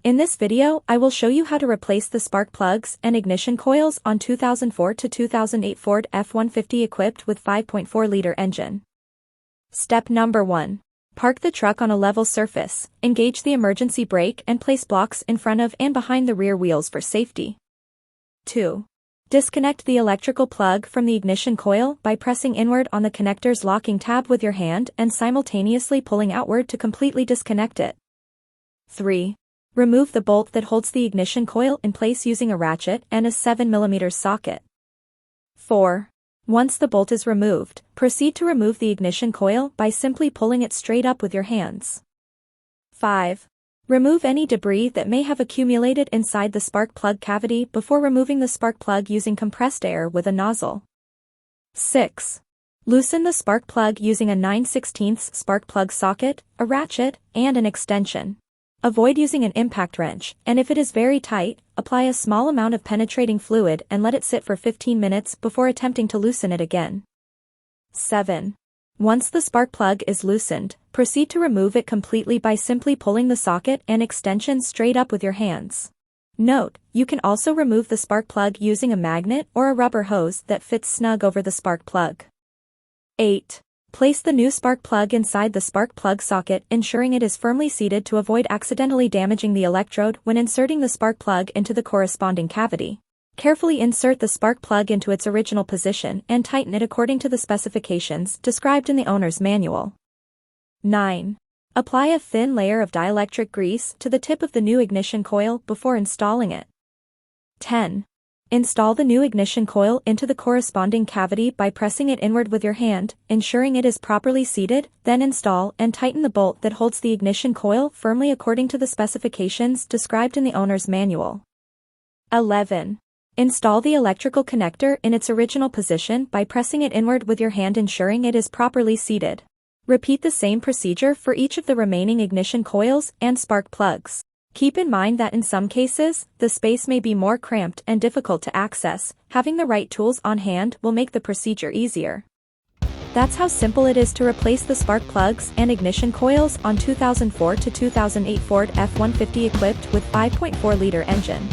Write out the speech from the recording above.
In this video, I will show you how to replace the spark plugs and ignition coils on 2004 to 2008 Ford F-150 equipped with 5.4-liter engine. Step number 1. Park the truck on a level surface, engage the emergency brake and place blocks in front of and behind the rear wheels for safety. 2. Disconnect the electrical plug from the ignition coil by pressing inward on the connector's locking tab with your hand and simultaneously pulling outward to completely disconnect it. 3. Remove the bolt that holds the ignition coil in place using a ratchet and a 7mm socket. 4. Once the bolt is removed, proceed to remove the ignition coil by simply pulling it straight up with your hands. 5. Remove any debris that may have accumulated inside the spark plug cavity before removing the spark plug using compressed air with a nozzle. 6. Loosen the spark plug using a 9/16 spark plug socket, a ratchet, and an extension. Avoid using an impact wrench, and if it is very tight, apply a small amount of penetrating fluid and let it sit for 15 minutes before attempting to loosen it again. 7. Once the spark plug is loosened, proceed to remove it completely by simply pulling the socket and extension straight up with your hands. Note, you can also remove the spark plug using a magnet or a rubber hose that fits snug over the spark plug. 8. Place the new spark plug inside the spark plug socket, ensuring it is firmly seated to avoid accidentally damaging the electrode when inserting the spark plug into the corresponding cavity. Carefully insert the spark plug into its original position and tighten it according to the specifications described in the owner's manual. 9. Apply a thin layer of dielectric grease to the tip of the new ignition coil before installing it. 10. Install the new ignition coil into the corresponding cavity by pressing it inward with your hand, ensuring it is properly seated, then install and tighten the bolt that holds the ignition coil firmly according to the specifications described in the owner's manual. 11. Install the electrical connector in its original position by pressing it inward with your hand, ensuring it is properly seated. Repeat the same procedure for each of the remaining ignition coils and spark plugs. Keep in mind that in some cases, the space may be more cramped and difficult to access. Having the right tools on hand will make the procedure easier. That's how simple it is to replace the spark plugs and ignition coils on 2004 to 2008 Ford F-150 equipped with 5.4-liter engine.